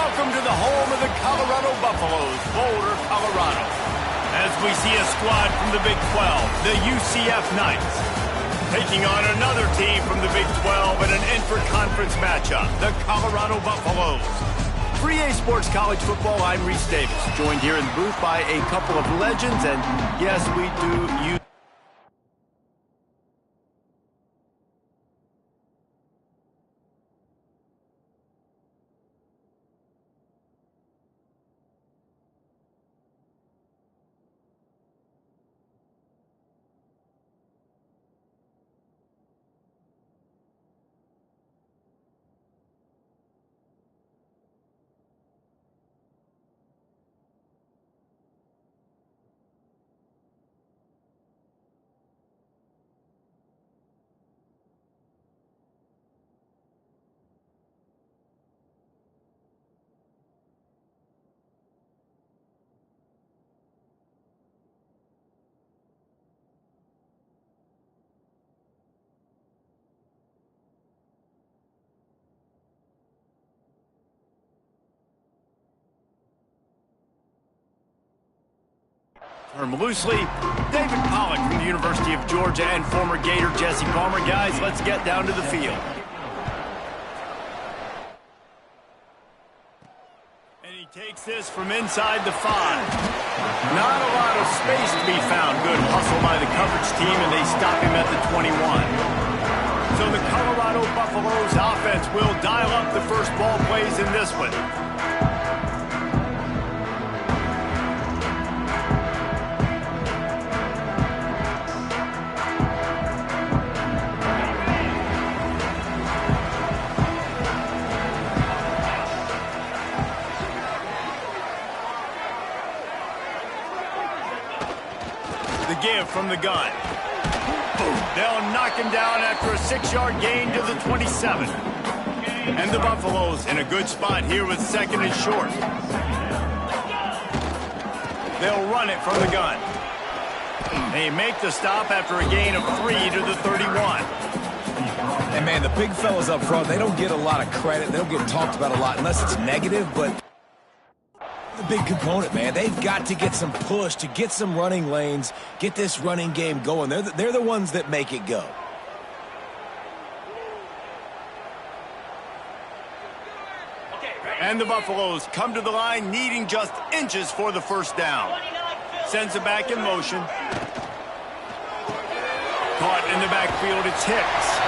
Welcome to the home of the Colorado Buffaloes, Boulder, Colorado. As we see a squad from the Big 12, the UCF Knights, taking on another team from the Big 12 in an intra-conference matchup, the Colorado Buffaloes. For EA Sports College Football, I'm Reese Davis, joined here in the booth by a couple of legends, and yes, we do use term loosely. David Pollock from the University of Georgia and former Gator Jesse Palmer. Guys, let's get down to the field. And he takes this from inside the 5. Not a lot of space to be found. Good hustle by the coverage team, and they stop him at the 21. So the Colorado Buffaloes offense will dial up the first ball plays in this one. Give from the gun. Boom. They'll knock him down after a 6-yard gain to the 27. And the Buffaloes in a good spot here with second and short. They'll run it from the gun. They make the stop after a gain of 3 to the 31. And man, the big fellas up front, they don't get a lot of credit. They don't get talked about a lot unless it's negative, but the big component, man. They've got to get some push to get some running lanes, get this running game going. They're the ones that make it go. And the Buffaloes come to the line needing just inches for the first down. Sends it back in motion. Caught in the backfield, it's Hicks.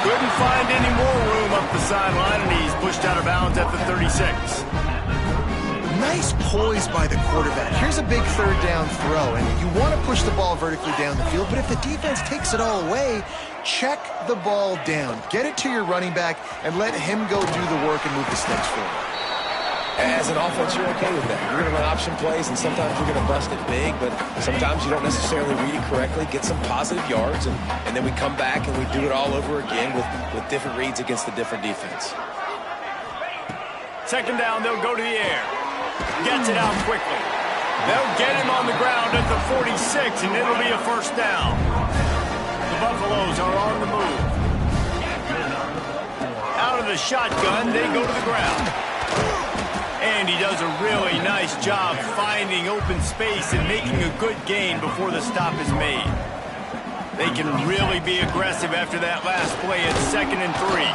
Couldn't find any more room up the sideline, and he's pushed out of bounds at the 36. Nice poise by the quarterback. Here's a big third down throw, and you want to push the ball vertically down the field, but if the defense takes it all away, check the ball down. Get it to your running back and let him go do the work and move the sticks forward. As an offense, you're okay with that. You're going to run option plays, and sometimes you're going to bust it big, but sometimes you don't necessarily read it correctly, get some positive yards, and then we come back and we do it all over again with different reads against the different defense. Second down, they'll go to the air. Gets it out quickly. They'll get him on the ground at the 46, and it'll be a first down. The Buffaloes are on the move. Out of the shotgun, they go to the ground. And he does a really nice job finding open space and making a good gain before the stop is made. They can really be aggressive after that last play at 2nd and 3.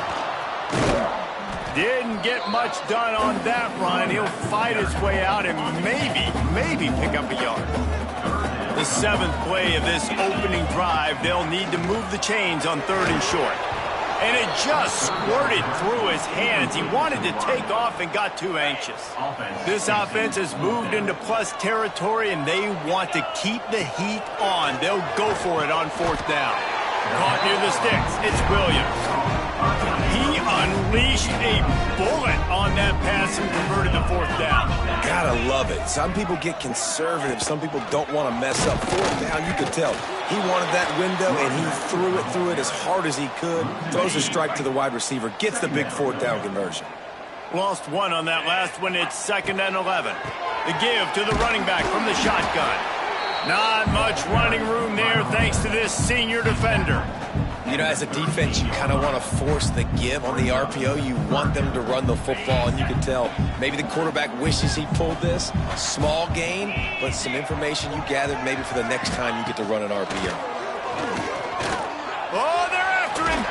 Didn't get much done on that run. He'll fight his way out and maybe pick up a yard. The 7th play of this opening drive, they'll need to move the chains on 3rd and short. And it just squirted through his hands. He wanted to take off and got too anxious. This offense has moved into plus territory, and they want to keep the heat on. They'll go for it on 4th down. Caught near the sticks. It's Williams. He unleashed a bullet on that pass and converted the 4th down. Gotta love it. Some people get conservative. Some people don't want to mess up. 4th down, you could tell. He wanted that window, and he threw it as hard as he could. Throws a strike to the wide receiver. Gets the big 4th down conversion. Lost one on that last one. It's 2nd and 11. The give to the running back from the shotgun. Not much running room there thanks to this senior defender. You know, as a defense, you kind of want to force the give on the RPO. You want them to run the football, and you can tell maybe the quarterback wishes he pulled this. Small gain, but some information you gathered maybe for the next time you get to run an RPO. Oh, they're after him.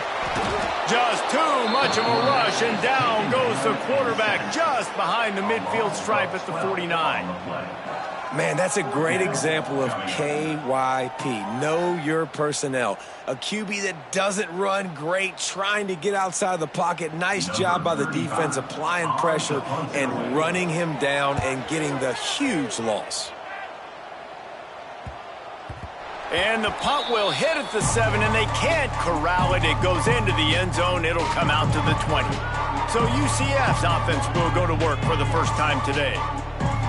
Just too much of a rush, and down goes the quarterback just behind the midfield stripe at the 49. Man, that's a great example of KYP. Know your personnel. A QB that doesn't run great, trying to get outside the pocket. Nice job by the defense applying pressure and running him down and getting the huge loss. And the punt will hit at the 7, and they can't corral it. It goes into the end zone. It'll come out to the 20. So UCF's offense will go to work for the first time today.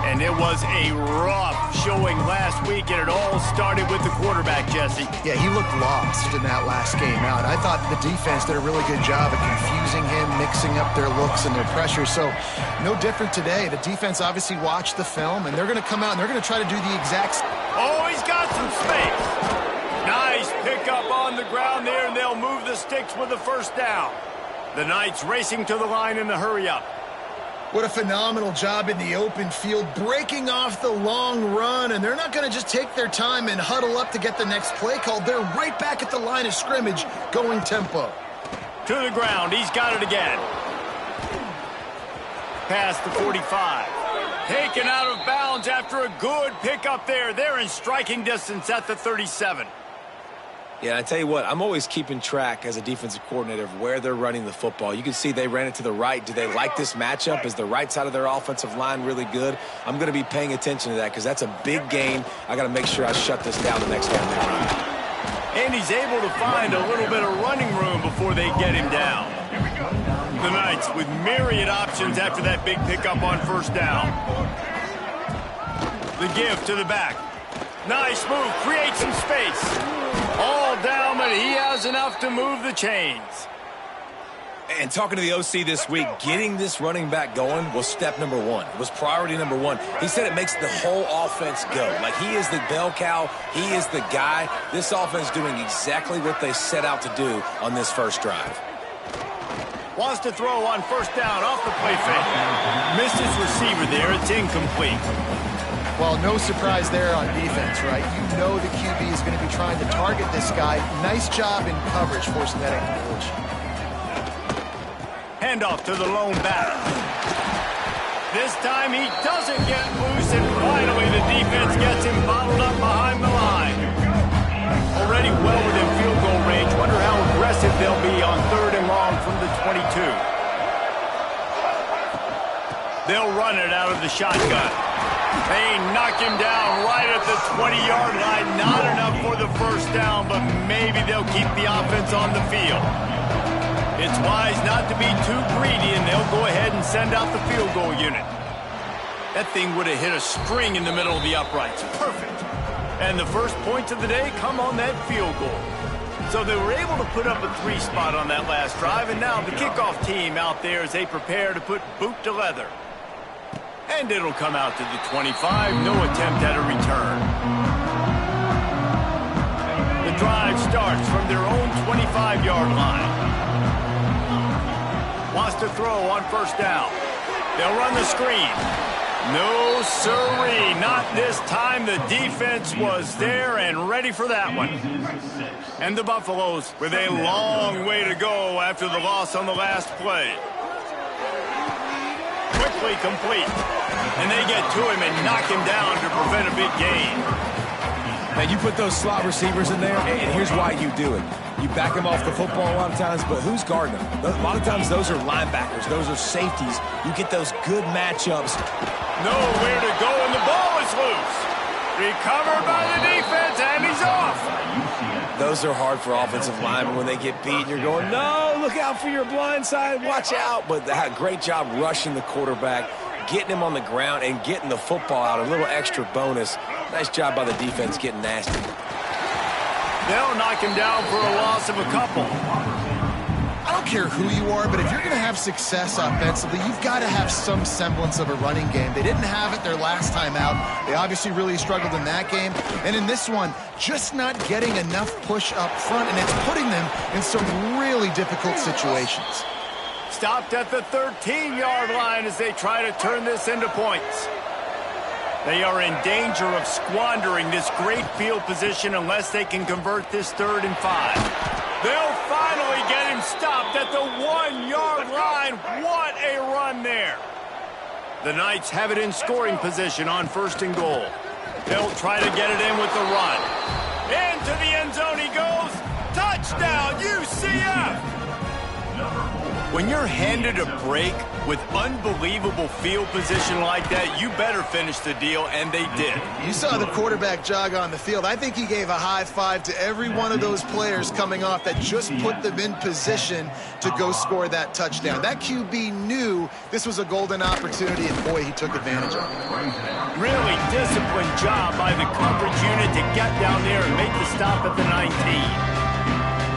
And it was a rough showing last week, and it all started with the quarterback, Jesse. Yeah, he looked lost in that last game out. I thought the defense did a really good job of confusing him, mixing up their looks and their pressure. So no different today. The defense obviously watched the film, and they're going to come out and they're going to try to do the exact... Oh, he's got some space. Nice pickup on the ground there, and they'll move the sticks with the first down. The Knights racing to the line in the hurry-up. What a phenomenal job in the open field, breaking off the long run, and they're not going to just take their time and huddle up to get the next play called. They're right back at the line of scrimmage, going tempo. To the ground, he's got it again. Past the 45. Taken out of bounds after a good pickup there. They're in striking distance at the 37. Yeah, I tell you what, I'm always keeping track as a defensive coordinator of where they're running the football. You can see they ran it to the right. Do they like this matchup? Is the right side of their offensive line really good? I'm going to be paying attention to that because that's a big gain. I got to make sure I shut this down the next time they run. And he's able to find a little bit of running room before they get him down. The Knights with myriad options after that big pickup on first down. The give to the back. Nice move, creates some space. All down, but he has enough to move the chains. And talking to the OC this week, getting this running back going was step number one. It was priority number one. He said it makes the whole offense go. Like, he is the bell cow. He is the guy. This offense doing exactly what they set out to do on this first drive. Wants to throw on first down off the play fake. Missed his receiver there. It's incomplete. Well, no surprise there on defense, right? You know the QB is going to be trying to target this guy. Nice job in coverage, forcing that incompletion. Handoff to the lone back. This time he doesn't get loose, and finally the defense gets him bottled up behind the line. Already well within field goal range. Wonder how aggressive they'll be on 3rd and long from the 22. They'll run it out of the shotgun. They knock him down right at the 20-yard line. Not enough for the first down, but maybe they'll keep the offense on the field. It's wise not to be too greedy, and they'll go ahead and send out the field goal unit. That thing would have hit a string in the middle of the uprights. Perfect. And the first points of the day come on that field goal. So they were able to put up a 3 spot on that last drive, and now the kickoff team out there as they prepare to put boot to leather. And it'll come out to the 25. No attempt at a return. The drive starts from their own 25-yard line. Wants to throw on first down. They'll run the screen. No sirree, not this time. The defense was there and ready for that one. And the Buffaloes with a long way to go after the loss on the last play. Quickly complete. And they get to him and knock him down to prevent a big gain. Now, you put those slot receivers in there, and here's why you do it. You back them off the football a lot of times, but who's guarding them? A lot of times those are linebackers. Those are safeties. You get those good matchups. Nowhere to go, and the ball is loose. Recovered by the defense, and he's off. Those are hard for offensive linemen when they get beat. You're going, no, look out for your blind side. Watch out. But great job rushing the quarterback, getting him on the ground, and getting the football out. A little extra bonus. Nice job by the defense getting nasty. They'll knock him down for a loss of a couple. I don't don't care who you are, but if you're going to have success offensively, you've got to have some semblance of a running game. They didn't have it their last time out. They obviously really struggled in that game. And in this one, just not getting enough push up front, and it's putting them in some really difficult situations. Stopped at the 13-yard line as they try to turn this into points. They are in danger of squandering this great field position unless they can convert this 3rd and 5. They'll finally get him stopped at the 1-yard line. What a run there. The Knights have it in scoring position on 1st and goal. They'll try to get it in with the run. Into the end zone he goes. Touchdown, UCF! When you're handed a break with unbelievable field position like that, you better finish the deal, and they did. You saw the quarterback jog on the field. I think he gave a high five to every one of those players coming off that just put them in position to go score that touchdown. That QB knew this was a golden opportunity, and boy, he took advantage of it. Really disciplined job by the coverage unit to get down there and make the stop at the 19.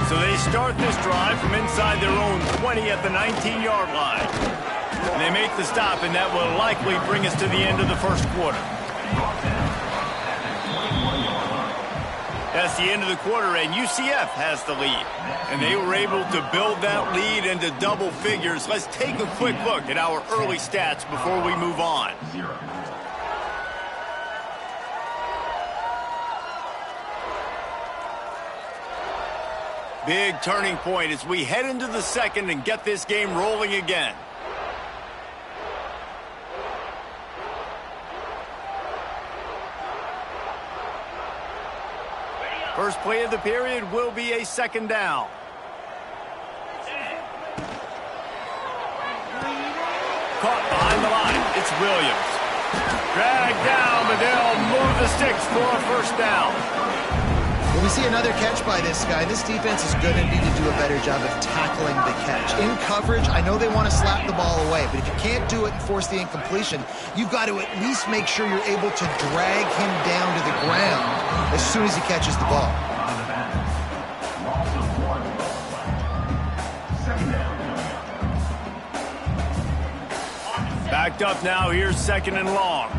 So they start this drive from inside their own 20 at the 19-yard line. And they make the stop, and that will likely bring us to the end of the 1st quarter. That's the end of the quarter, and UCF has the lead. And they were able to build that lead into double figures. Let's take a quick look at our early stats before we move on. Big turning point as we head into the 2nd and get this game rolling again. First play of the period will be a 2nd down. Caught behind the line. It's Williams. Dragged down, but they'll move the sticks for a 1st down. When we see another catch by this guy, this defense is going to need to do a better job of tackling the catch. In coverage, I know they want to slap the ball away, but if you can't do it and force the incompletion, you've got to at least make sure you're able to drag him down to the ground as soon as he catches the ball. Backed up now, here's 2nd and long.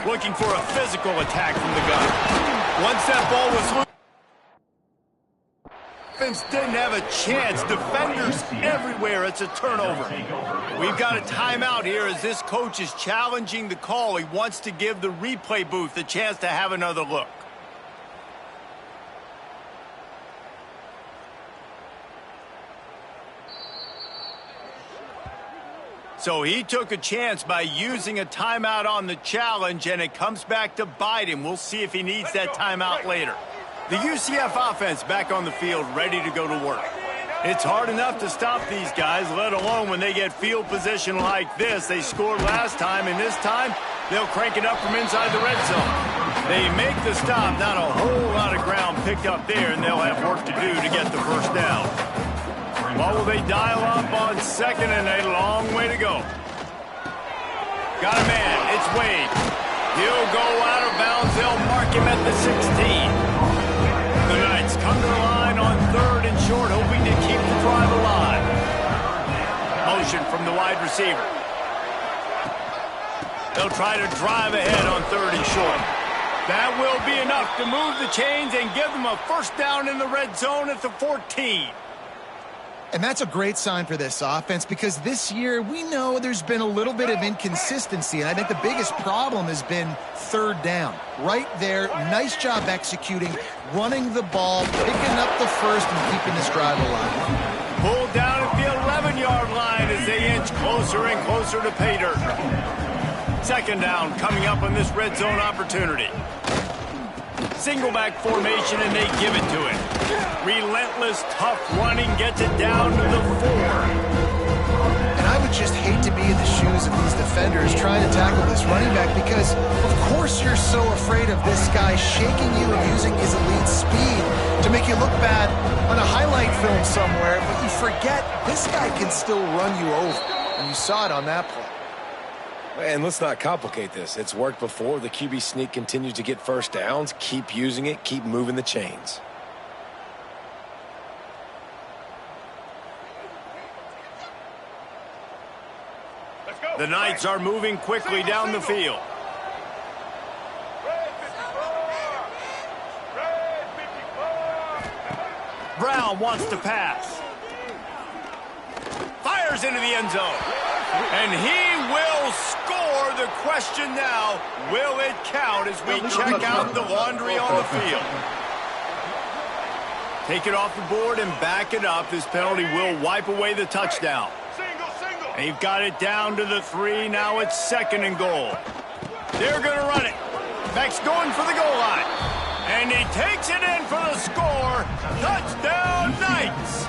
Looking for a physical attack from the gun. Once that ball was loose, offense didn't have a chance. Defenders everywhere. It's a turnover. We've got a timeout here as this coach is challenging the call. He wants to give the replay booth a chance to have another look. So he took a chance by using a timeout on the challenge, and it comes back to bite him. We'll see if he needs that timeout later. The UCF offense back on the field, ready to go to work. It's hard enough to stop these guys, let alone when they get field position like this. They scored last time, and this time they'll crank it up from inside the red zone. They make the stop, not a whole lot of ground picked up there, and they'll have work to do to get the 1st down. What will they dial up on 2nd, and a long way to go? Got a man. It's Wade. He'll go out of bounds. They'll mark him at the 16. The Knights come to the line on 3rd and short, hoping to keep the drive alive. Motion from the wide receiver. They'll try to drive ahead on 3rd and short. That will be enough to move the chains and give them a 1st down in the red zone at the 14. And that's a great sign for this offense because this year we know there's been a little bit of inconsistency, and I think the biggest problem has been 3rd down. Right there, nice job executing, running the ball, picking up the 1st, and keeping this drive alive. Pulled down at the 11-yard line as they inch closer and closer to pay dirt. 2nd down coming up on this red zone opportunity. Single back formation, and they give it to him. Relentless, tough running gets it down to the 4. And I would just hate to be in the shoes of these defenders trying to tackle this running back because, of course, you're so afraid of this guy shaking you and using his elite speed to make you look bad on a highlight film somewhere, but you forget this guy can still run you over, and you saw it on that play. And let's not complicate this. It's worked before. The QB sneak continues to get first downs. Keep using it. Keep moving the chains. The Knights are moving quickly down the field. Brown wants to pass. Fires into the end zone. And he will score. The question now, will it count as we check out the laundry on the field? Take it off the board and back it up. This penalty will wipe away the touchdown. They've got it down to the 3. Now it's 2nd and goal. They're going to run it. Beck's going for the goal line. And he takes it in for the score. Touchdown, Knights.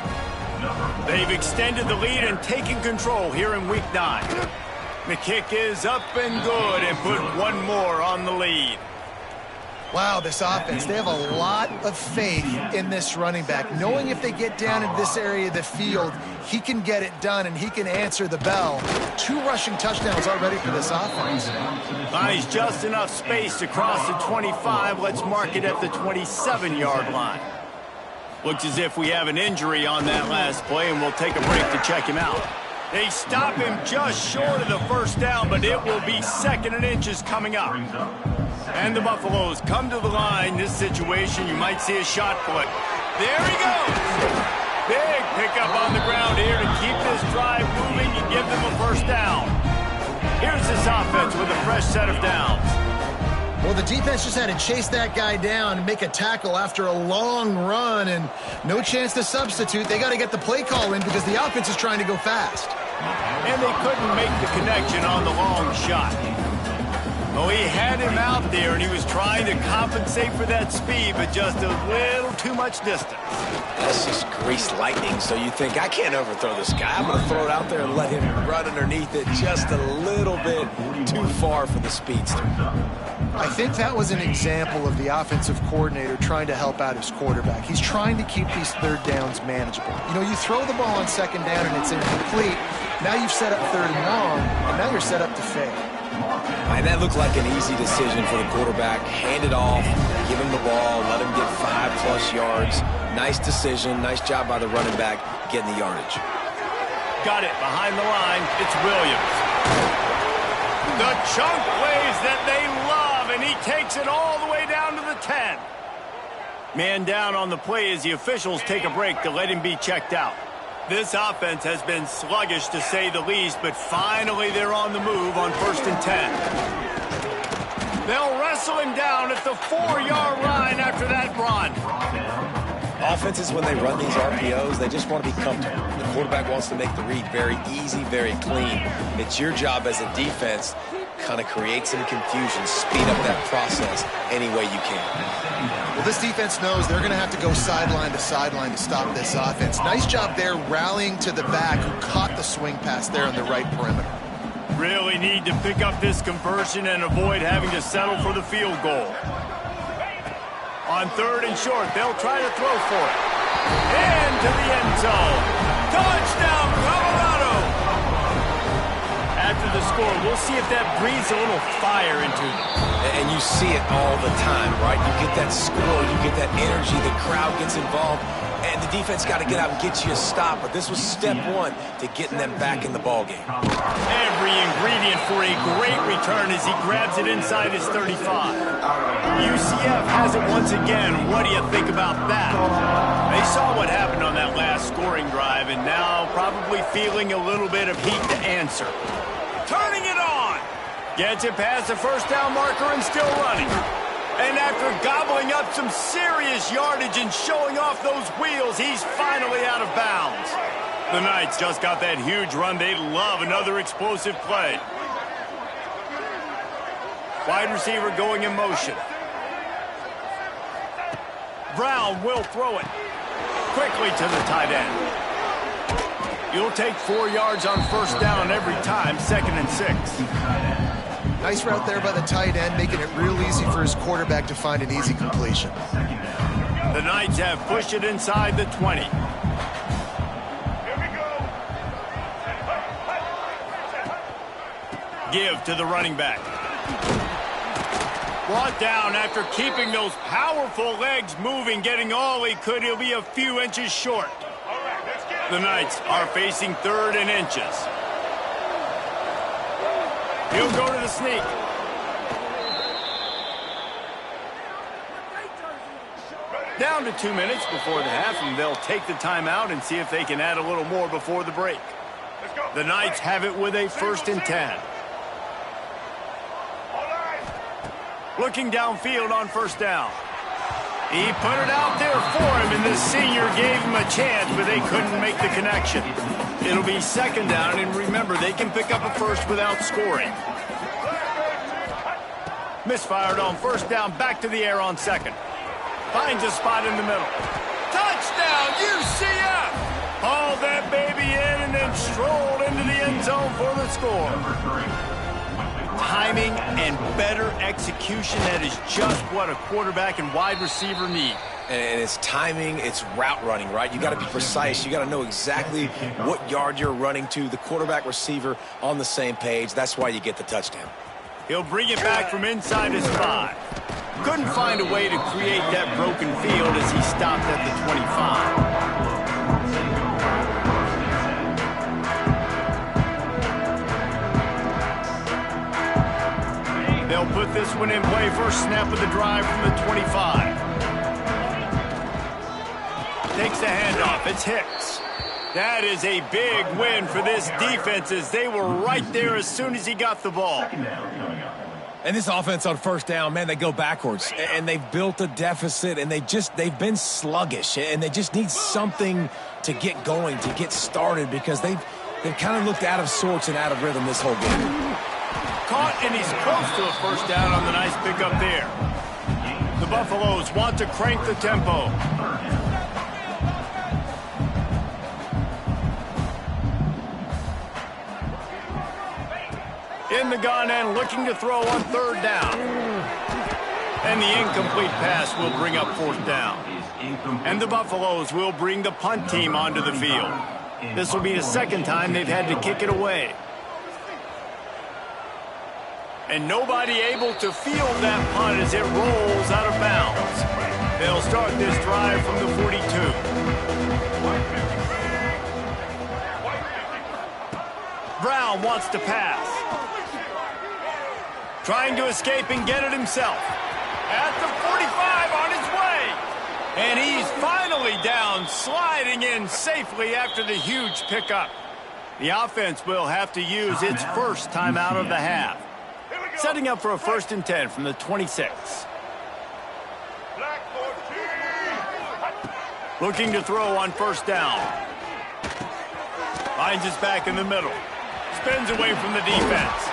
They've extended the lead and taken control here in Week 9. The kick is up and good and put one more on the lead. Wow, this offense, they have a lot of faith in this running back, knowing if they get down into this area of the field, he can get it done and he can answer the bell. 2 rushing touchdowns already for this offense. Nice, just enough space to cross the 25. Let's mark it at the 27-yard line. Looks as if we have an injury on that last play, and we'll take a break to check him out. They stop him just short of the first down, but it will be 2nd and inches coming up. And the Buffaloes come to the line. This situation, you might see a shot put. There he goes. Big pickup on the ground here to keep this drive moving and give them a first down. Here's this offense with a fresh set of downs. Well, the defense just had to chase that guy down and make a tackle after a long run, and no chance to substitute. They got to get the play call in because the offense is trying to go fast. And they couldn't make the connection on the long shot. Oh, he had him out there, and he was trying to compensate for that speed, but just a little too much distance. That's just greased lightning, so you think, I can't overthrow this guy. I'm going to throw it out there and let him run underneath it just a little bit too far for the speedster. I think that was an example of the offensive coordinator trying to help out his quarterback. He's trying to keep these 3rd downs manageable. You know, you throw the ball on 2nd down and it's incomplete. Now you've set up 3rd and long, and now you're set up to fail. And that looked like an easy decision for the quarterback. Hand it off, give him the ball, let him get 5+ yards. Nice decision, nice job by the running back getting the yardage. Got it behind the line. It's Williams. The chunk plays that they love, and he takes it all the way down to the 10. Man down on the play as the officials take a break to let him be checked out. This offense has been sluggish to say the least, but finally they're on the move on 1st and 10. They'll wrestle him down at the 4-yard line after that run. Offenses, when they run these RPOs, they just want to be comfortable. The quarterback wants to make the read very easy, very clean. It's your job as a defense kind of create some confusion, speed up that process any way you can. Well, this defense knows they're going to have to go sideline to stop this offense. Nice job there rallying to the back who caught the swing pass there on the right perimeter. Really need to pick up this conversion and avoid having to settle for the field goal. On 3rd and short, they'll try to throw for it. Into the end zone. Touchdown, Colorado! After the score, we'll see if that breathes a little fire into them. And you see it all the time, right? You get that score, you get that energy, the crowd gets involved, and the defense got to get out and get you a stop. But this was step 1 to getting them back in the ballgame. Every ingredient for a great return as he grabs it inside his 35. UCF has it once again. What do you think about that? They saw what happened on that last scoring drive, and now probably feeling a little bit of heat to answer. Turning it on. Gets it past the first down marker and still running. And after gobbling up some serious yardage and showing off those wheels, he's finally out of bounds. The Knights just got that huge run. They love another explosive play. Wide receiver going in motion. Brown will throw it quickly to the tight end. You'll take 4 yards on first down every time, 2nd and 6. Nice route there by the tight end, making it real easy for his quarterback to find an easy completion. The Knights have pushed it inside the 20. Give to the running back. Brought down after keeping those powerful legs moving, getting all he could. He'll be a few inches short. The Knights are facing 3rd and inches. He'll go to the sneak. Down to 2 minutes before the half, and they'll take the timeout and see if they can add a little more before the break. The Knights have it with a 1st and 10. Looking downfield on 1st down. He put it out there for him, and this senior gave him a chance, but they couldn't make the connection. It'll be 2nd down, and remember, they can pick up a first without scoring. Misfired on 1st down, back to the air on 2nd. Finds a spot in the middle. Touchdown, UCF! Hauled that baby in and then strolled into the end zone for the score. Timing and better execution, that is just what a quarterback and wide receiver need. And it's timing, it's route running, right? You got to be precise. You got to know exactly what yard you're running to. The quarterback receiver on the same page. That's why you get the touchdown. He'll bring it back from inside his 5. Couldn't find a way to create that broken field as he stopped at the 25. They'll put this one in play. First snap of the drive from the 25. Takes the handoff. It's Hicks. That is a big win for this defense as they were right there as soon as he got the ball. And this offense on 1st down, man, they go backwards. And they've built a deficit, and they've been sluggish. And they just need something to get going, to get started, because they've kind of looked out of sorts and out of rhythm this whole game. Caught, and he's close to a 1st down on the nice pickup there. The Buffaloes want to crank the tempo. In the gun and looking to throw on 3rd down. And the incomplete pass will bring up 4th down. And the Buffaloes will bring the punt team onto the field. This will be the 2nd time they've had to kick it away. And nobody able to field that punt as it rolls out of bounds. They'll start this drive from the 42. Brown wants to pass. Trying to escape and get it himself. At the 45 on his way. And he's finally down, sliding in safely after the huge pickup. The offense will have to use its first timeout of the half. Setting up for a 1st and 10 from the 26. Looking to throw on 1st down. Finds his back in the middle. Spins away from the defense.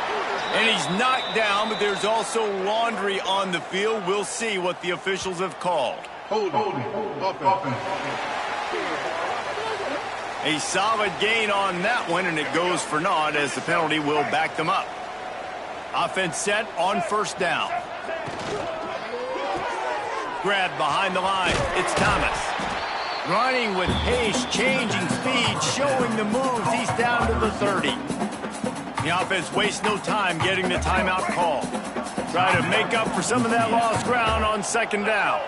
And he's knocked down, but there's also laundry on the field. We'll see what the officials have called. A solid gain on that one, and it goes for naught as the penalty will back them up. Offense set on 1st down. Grab behind the line. It's Thomas. Running with pace, changing speed, showing the moves. He's down to the 30. The offense wastes no time getting the timeout call. Try to make up for some of that lost ground on 2nd down.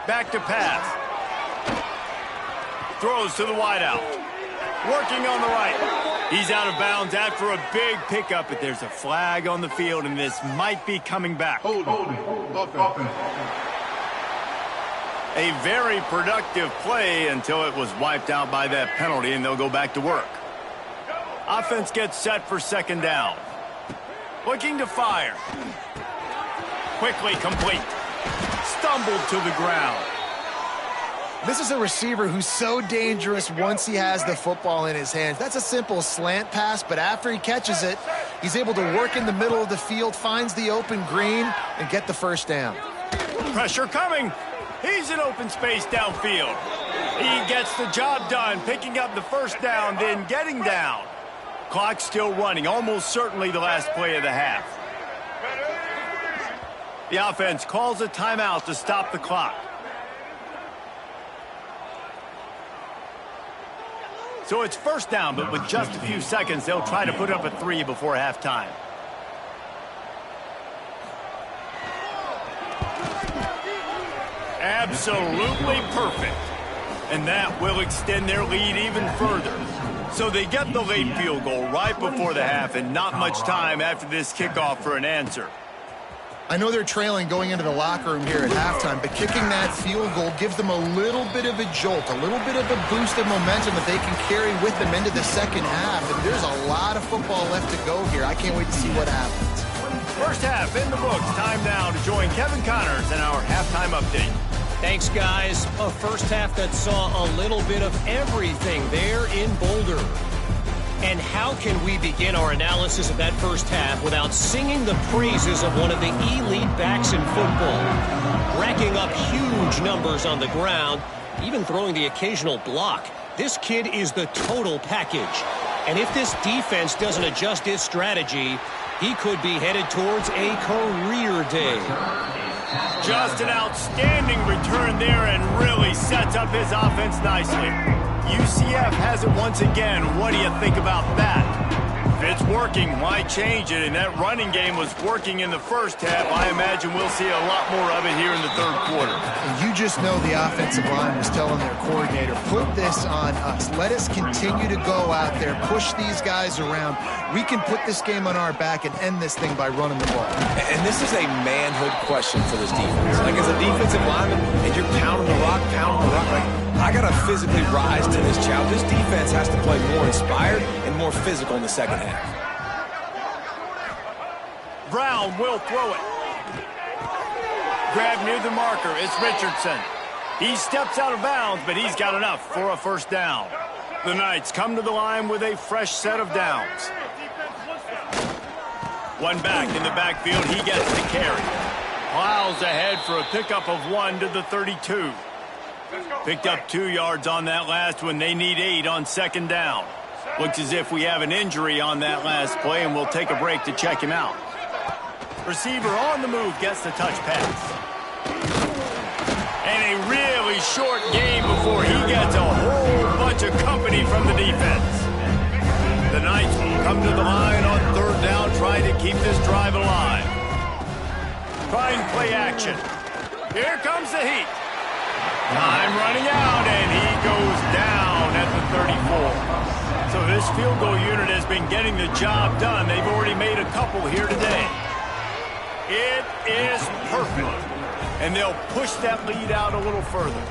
Back to pass. Throws to the wideout. Working on the right. He's out of bounds after a big pickup, but there's a flag on the field, and this might be coming back. A very productive play until it was wiped out by that penalty, and they'll go back to work. Offense gets set for 2nd down. Looking to fire. Quickly complete. Stumbled to the ground. This is a receiver who's so dangerous once he has the football in his hands. That's a simple slant pass, but after he catches it, he's able to work in the middle of the field, finds the open green, and get the 1st down. Pressure coming. He's in open space downfield. He gets the job done, picking up the 1st down, then getting down. Clock still running, almost certainly the last play of the half. The offense calls a timeout to stop the clock. So it's first down, but with just a few seconds, they'll try to put up a 3 before halftime. Absolutely perfect. And that will extend their lead even further. So they get the late field goal right before the half, and not much time after this kickoff for an answer. I know they're trailing going into the locker room here at halftime, but kicking that field goal gives them a little bit of a jolt, a little bit of a boost of momentum that they can carry with them into the second half. And there's a lot of football left to go here. I can't wait to see what happens. First half in the books. Time now to join Kevin Connors in our halftime update. Thanks, guys. A first half that saw a little bit of everything there in Boulder. And how can we begin our analysis of that first half without singing the praises of one of the elite backs in football? Racking up huge numbers on the ground, even throwing the occasional block. This kid is the total package. And if this defense doesn't adjust its strategy, he could be headed towards a career day. Just an outstanding return there and really sets up his offense nicely. UCF has it once again. What do you think about that? If it's working, why change it? And that running game was working in the first half. I imagine we'll see a lot more of it here in the third quarter. And you just know the offensive line was telling their coordinator, put this on us. Let us continue to go out there, push these guys around. We can put this game on our back and end this thing by running the ball. And this is a manhood question for this defense. Like, as a defensive lineman, and you're pounding the rock, like, I got to physically rise to this challenge. This defense has to play more inspired and more physical in the second half. Brown will throw it. Grab near the marker. It's Richardson. He steps out of bounds, but he's got enough for a first down. The Knights come to the line with a fresh set of downs. One back in the backfield. He gets the carry. Plows ahead for a pickup of 1 to the 32. Picked up 2 yards on that last one. They need 8 on second down. Looks as if we have an injury on that last play, and we'll take a break to check him out. Receiver on the move gets the touch pass. And a really short game before he gets a whole bunch of company from the defense. The Knights come to the line on third down, trying to keep this drive alive. Trying play action. Here comes the heat. Time running out, and he goes down at the 34. So this field goal unit has been getting the job done. They've already made a couple here today. It is perfect. And they'll push that lead out a little further.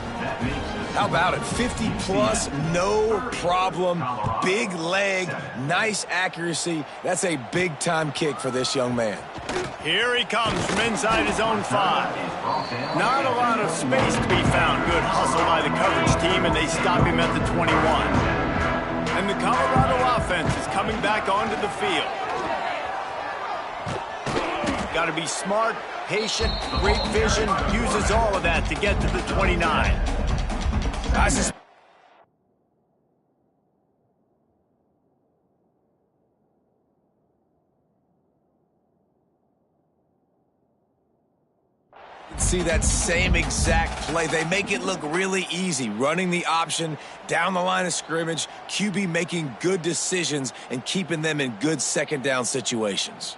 How about it? 50-plus, no problem. Big leg, nice accuracy. That's a big-time kick for this young man. Here he comes from inside his own 5. Not a lot of space to be found. Good hustle by the coverage team, and they stop him at the 21. And the Colorado offense is coming back onto the field. Got to be smart, patient, great vision, uses all of that to get to the 29. See that same exact play. They make it look really easy, running the option down the line of scrimmage, QB making good decisions and keeping them in good second down situations.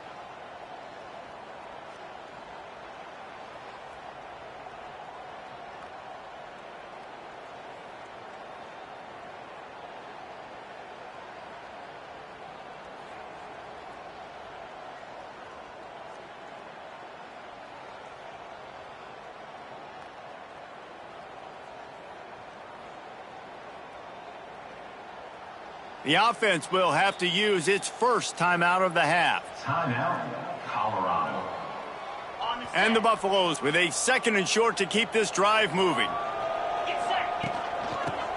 The offense will have to use its first timeout of the half. Timeout, Colorado. And the Buffaloes with a second and short to keep this drive moving.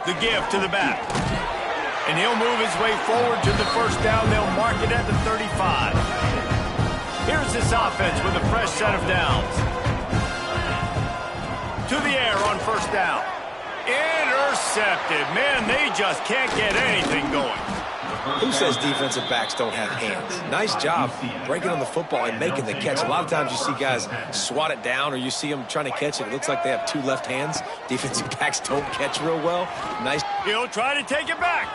The give to the back. And he'll move his way forward to the first down. They'll mark it at the 35. Here's this offense with a fresh set of downs. To the air on first down. Intercepted. Man, they just can't get anything going. Who says defensive backs don't have hands? Nice job breaking on the football and making the catch. A lot of times you see guys swat it down or you see them trying to catch it. It looks like they have 2 left hands. Defensive backs don't catch real well. Nice. He'll try to take it back.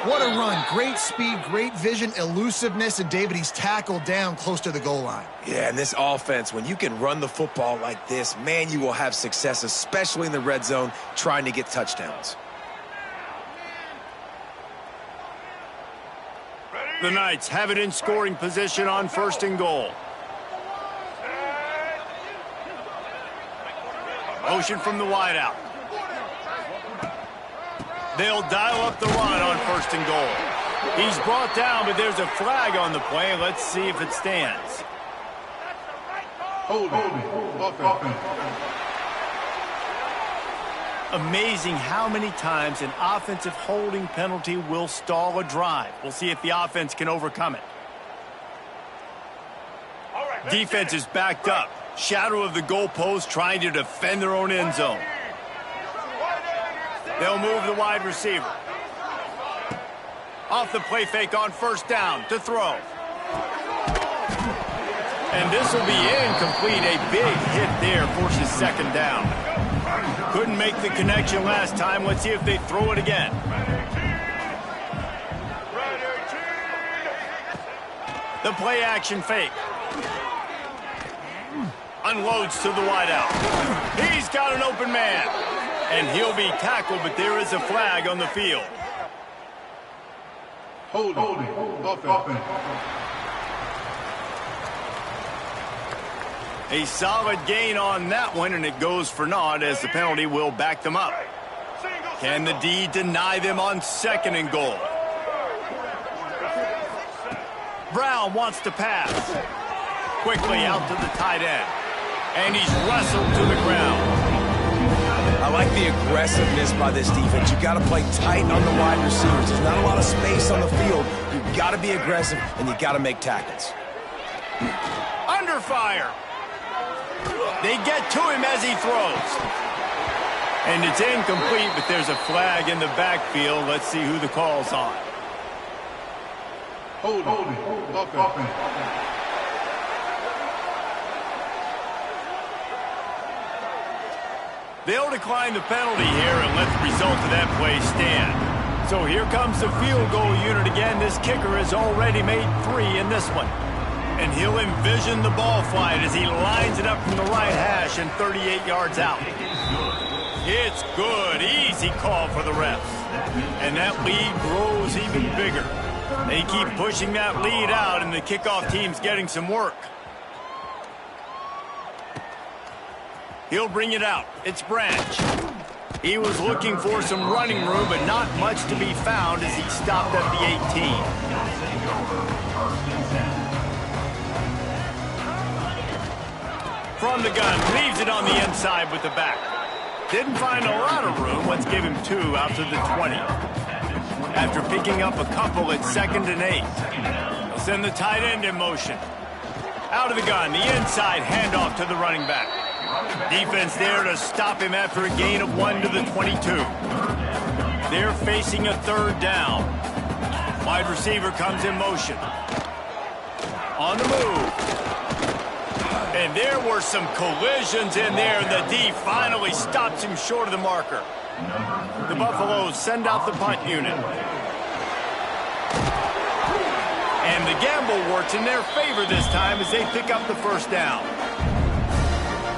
What a run. Great speed, great vision, elusiveness, and David, he's tackled down close to the goal line. Yeah, and this offense, when you can run the football like this, man, you will have success, especially in the red zone, trying to get touchdowns. The Knights have it in scoring position on 1st and goal. Motion from the wideout. They'll dial up the run on 1st and goal. He's brought down, but there's a flag on the play. Let's see if it stands. Amazing how many times an offensive holding penalty will stall a drive. We'll see if the offense can overcome it. Defense is backed up. Shadow of the goalpost trying to defend their own end zone. They'll move the wide receiver. Off the play fake on 1st down to throw. And this will be incomplete. A big hit there forces 2nd down. Couldn't make the connection last time. Let's see if they throw it again. The play action fake. Unloads to the wideout. He's got an open man. And he'll be tackled, but there is a flag on the field. Holding. Offense. A solid gain on that one, and it goes for naught as the penalty will back them up. Can the D deny them on 2nd and goal? Brown wants to pass. Quickly out to the tight end. And he's wrestled to the ground. I like the aggressiveness by this defense. You got to play tight on the wide receivers. There's not a lot of space on the field. You got to be aggressive, and you got to make tackles. Under fire. They get to him as he throws. And it's incomplete, but there's a flag in the backfield. Let's see who the call's on. Holding. Offense. They'll decline the penalty here and let the result of that play stand. So here comes the field goal unit again. This kicker has already made 3 in this one. And he'll envision the ball flight as he lines it up from the right hash and 38 yards out. It's good. Easy call for the refs. And that lead grows even bigger. They keep pushing that lead out, and the kickoff team's getting some work. He'll bring it out. It's Branch. He was looking for some running room, but not much to be found as he stopped at the 18. From the gun, leaves it on the inside with the back. Didn't find a lot of room. Let's give him 2 out to the 20. After picking up a couple at 2nd and 8. He'll send the tight end in motion. Out of the gun, the inside handoff to the running back. Defense there to stop him after a gain of 1 to the 22. They're facing a 3rd down. Wide receiver comes in motion. On the move. And there were some collisions in there, and the D finally stops him short of the marker. The Buffaloes send out the punt unit. And the gamble works in their favor this time as they pick up the 1st down.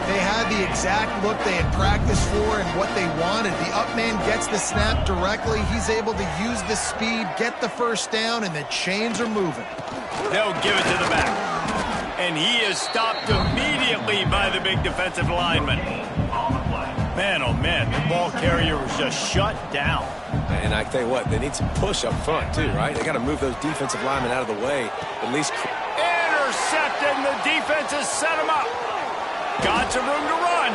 They had the exact look they had practiced for and what they wanted. The up man gets the snap directly. He's able to use the speed, get the 1st down, and the chains are moving. They'll give it to the back. And he is stopped immediately by the big defensive lineman. Man, oh man, the ball carrier was just shut down. And I tell you what, they need some push up front too, right? They got to move those defensive linemen out of the way. At least intercepted, and the defense has set him up. Got some room to run.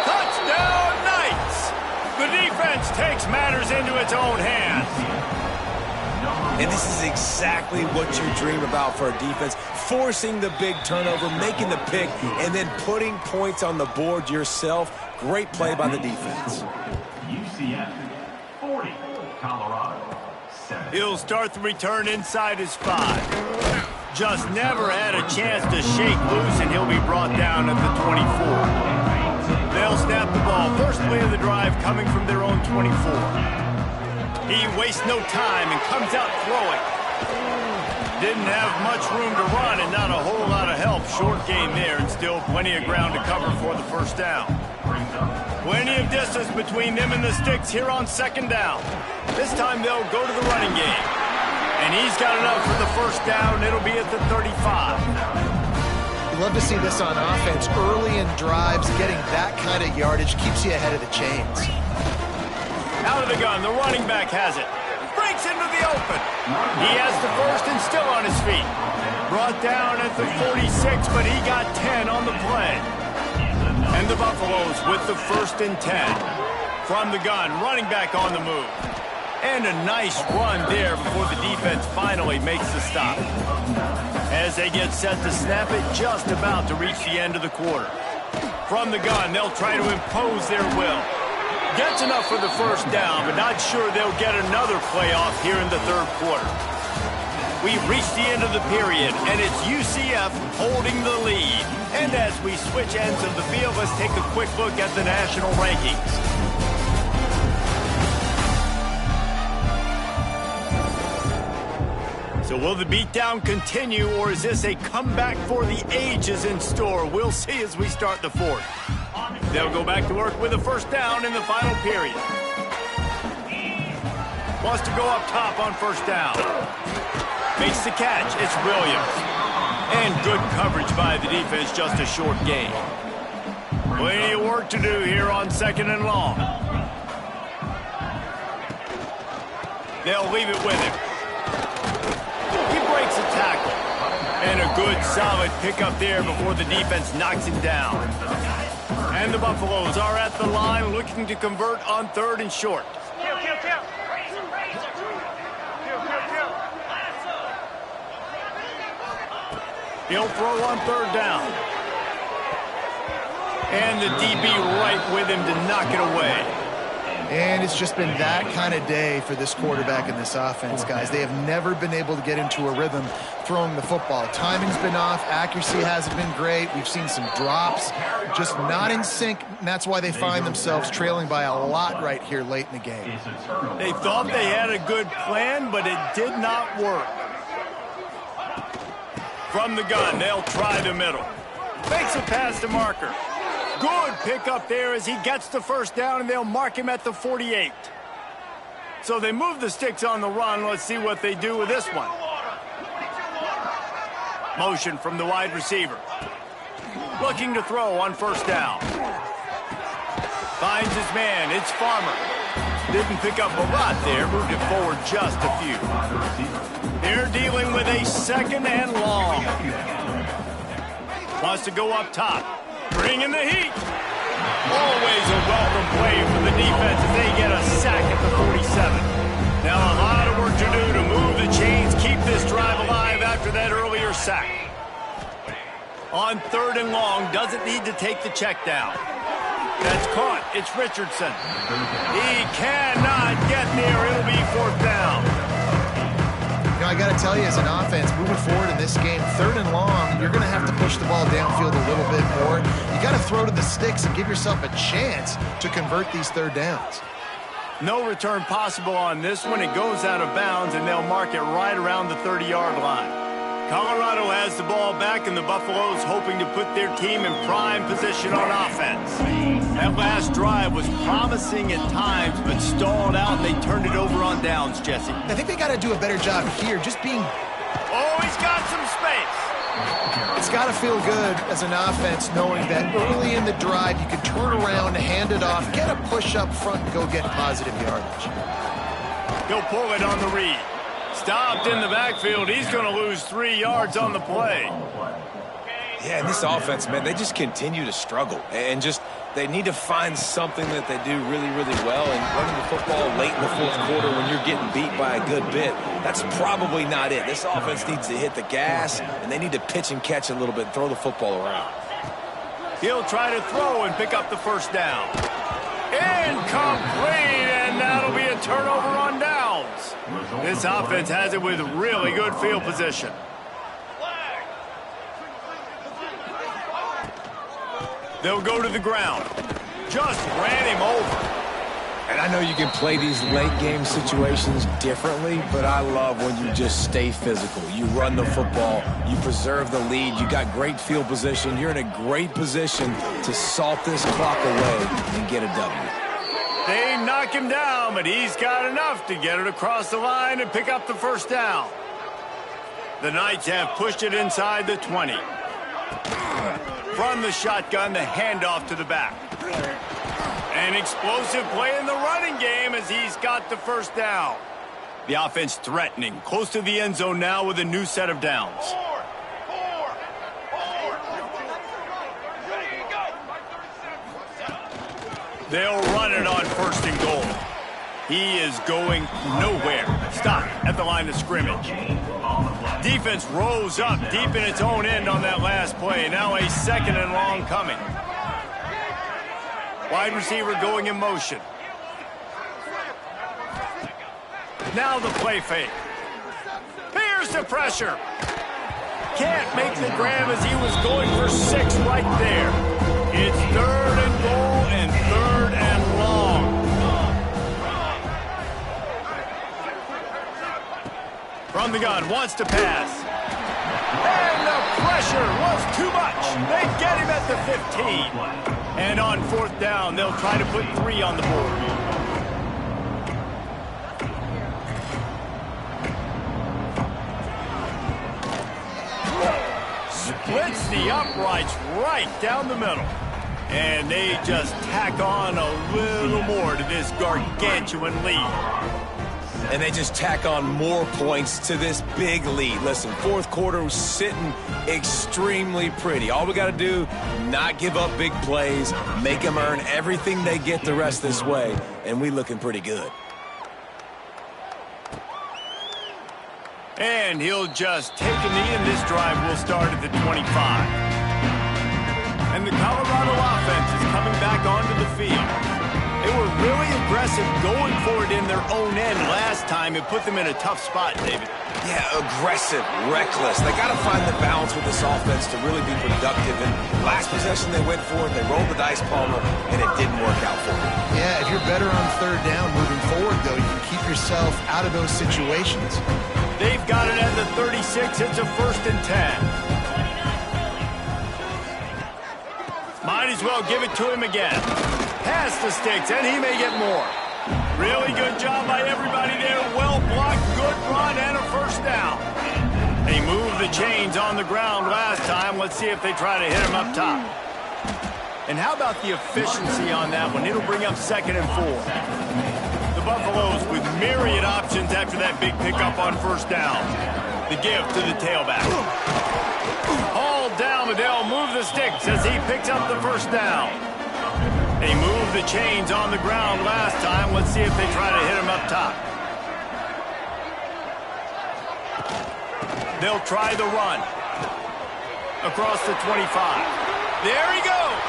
Touchdown, Knights! The defense takes matters into its own hands. And this is exactly what you dream about for a defense. Forcing the big turnover, making the pick, and then putting points on the board yourself. Great play by the defense. UCF 40, Colorado 7. He'll start the return inside his 5. Just never had a chance to shake loose, and he'll be brought down at the 24. They'll snap the ball. First play of the drive coming from their own 24. He wastes no time and comes out throwing. Didn't have much room to run and not a whole lot of help. Short game there and still plenty of ground to cover for the first down. Plenty of distance between them and the sticks here on second down. This time they'll go to the running game. And he's got enough for the first down. It'll be at the 35. Love to see this on offense. Early in drives, getting that kind of yardage keeps you ahead of the chains. Out of the gun, the running back has it. Breaks into the open. He has the first and still on his feet. Brought down at the 46, but he got 10 on the play. And the Buffaloes with the first and 10. From the gun, running back on the move. And a nice run there before the defense finally makes the stop. As they get set to snap it, just about to reach the end of the quarter. From the gun, they'll try to impose their will. Gets enough for the first down, but not sure they'll get another play off here in the third quarter. We've reached the end of the period, and it's UCF holding the lead. And as we switch ends of the field, let's take a quick look at the national rankings. So will the beatdown continue, or is this a comeback for the ages in store? We'll see as we start the fourth. They'll go back to work with a first down in the final period. Wants to go up top on first down. Makes the catch. It's Williams. And good coverage by the defense, just a short gain. Plenty of work to do here on second and long. They'll leave it with him. He breaks a tackle. And a good, solid pickup there before the defense knocks him down. And the Buffaloes are at the line looking to convert on third and short. He'll throw on third down. And the DB right with him to knock it away. And it's just been that kind of day for this quarterback and this offense, guys. They have never been able to get into a rhythm throwing the football. Timing's been off. Accuracy hasn't been great. We've seen some drops, just not in sync, and that's why they find themselves trailing by a lot right here late in the game. They thought they had a good plan, but it did not work. From the gun, they'll try the middle. Makes a pass to Marker. Good pickup there as he gets the first down, and they'll mark him at the 48. So they move the sticks on the run. Let's see what they do with this one. Motion from the wide receiver. Looking to throw on first down. Finds his man. It's Farmer. Didn't pick up a lot there. Moved it forward just a few. They're dealing with a second and long. Wants to go up top. Bring in the heat. Always a welcome play for the defense as they get a sack at the 47. Now a lot of work to do to move the chains, keep this drive alive after that earlier sack. On third and long, doesn't need to take the check down. That's caught. It's Richardson. He cannot get there. It'll be fourth down. You know, I got to tell you, as an offense, moving forward in this game, third and long, you're going to have to push the ball downfield a little bit more. You got to throw to the sticks and give yourself a chance to convert these third downs. No return possible on this one. It goes out of bounds, and they'll mark it right around the 30-yard line. Colorado has the ball back, and the Buffaloes hoping to put their team in prime position on offense. That last drive was promising at times, but stalled out, and they turned it over on downs, Jesse. I think they got to do a better job here, just being... Oh, he's got some space. It's got to feel good as an offense knowing that early in the drive you can turn around, hand it off, get a push up front, and go get positive yardage. He'll pull it on the read. Stopped in the backfield. He's going to lose 3 yards on the play. Yeah, and this offense, man, they just continue to struggle. And just, they need to find something that they do really, really well. And running the football late in the fourth quarter when you're getting beat by a good bit, that's probably not it. This offense needs to hit the gas, and they need to pitch and catch a little bit and throw the football around. He'll try to throw and pick up the first down. Incomplete, and that'll be a turnover on downs. This offense has it with really good field position. They'll go to the ground. Just ran him over. And I know you can play these late game situations differently, but I love when you just stay physical. You run the football, you preserve the lead, you got great field position, you're in a great position to salt this clock away and get a W. They knock him down, but he's got enough to get it across the line and pick up the first down. The Knights have pushed it inside the 20. From the shotgun, the handoff to the back. An explosive play in the running game as he's got the first down. The offense threatening, close to the end zone now with a new set of downs. They'll run it on first and goal. He is going nowhere. Stop at the line of scrimmage. Defense rose up deep in its own end on that last play. Now a second and long coming. Wide receiver going in motion. Now the play fake. Here's the pressure. Can't make the grab as he was going for 6 right there. It's third and goal and third and long. From the gun, wants to pass. And the pressure was too much. They get him at the 15. And on fourth down, they'll try to put 3 on the board. Splits the uprights right down the middle. And they just tack on a little more to this gargantuan lead. And they just tack on more points to this big lead. Listen, fourth quarter was sitting extremely pretty. All we got to do, not give up big plays, make them earn everything they get the rest this way, and we looking pretty good. And he'll just take a knee, and this drive will start at the 25. And the Colorado offense is coming back onto the field. They were really aggressive going for it in their own end last time. It put them in a tough spot, David. Yeah, aggressive, reckless. They got to find the balance with this offense to really be productive. And last possession they went for it, they rolled the dice, Palmer, and it didn't work out for them. Yeah, if you're better on third down moving forward, though, you can keep yourself out of those situations. They've got it at the 36. It's a 1st and 10. Might as well give it to him again. Pass the sticks, and he may get more. Really good job by everybody there. Well blocked, good run, and a first down. They moved the chains on the ground last time. Let's see if they try to hit him up top. And how about the efficiency on that one? It'll bring up 2nd and 4. The Buffaloes with myriad options after that big pickup on first down. The give to the tailback. Hauled down, but they'll move the sticks as he picks up the first down. They moved the chains on the ground last time. Let's see if they try to hit him up top. They'll try the run. Across the 25. There he goes.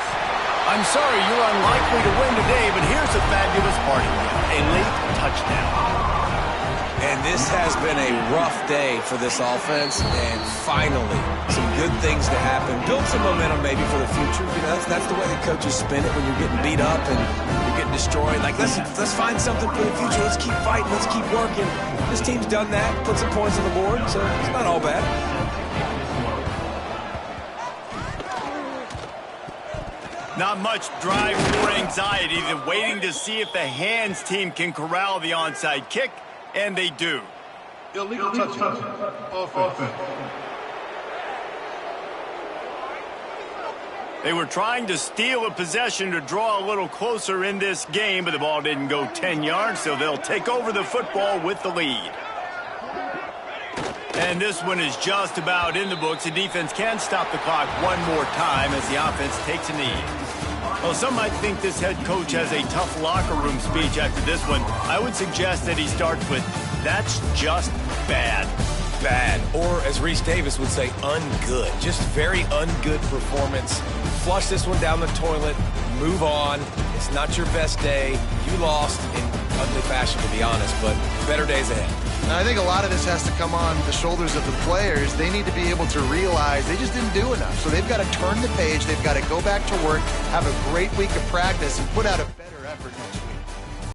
I'm sorry you're unlikely to win today, but here's a fabulous party. A late touchdown. And this has been a rough day for this offense, and finally, some good things to happen. Build some momentum maybe for the future. You know, that's the way the coaches spin it when you're getting beat up and you're getting destroyed. Like, let's find something for the future. Let's keep fighting. Let's keep working. This team's done that, put some points on the board, so it's not all bad. Not much drive or anxiety than waiting to see if the hands team can corral the onside kick. And they do. Illegal touching. Offense. They were trying to steal a possession to draw a little closer in this game, but the ball didn't go 10 yards, so they'll take over the football with the lead. And this one is just about in the books. The defense can stop the clock one more time as the offense takes a knee. Well, some might think this head coach has a tough locker room speech after this one. I would suggest that he starts with, "That's just bad." Bad. Or, as Reese Davis would say, ungood. Just very ungood performance. Flush this one down the toilet. Move on. It's not your best day. You lost in ugly fashion, to be honest, but better days ahead. And I think a lot of this has to come on the shoulders of the players. They need to be able to realize they just didn't do enough. So they've got to turn the page. They've got to go back to work, have a great week of practice, and put out a better effort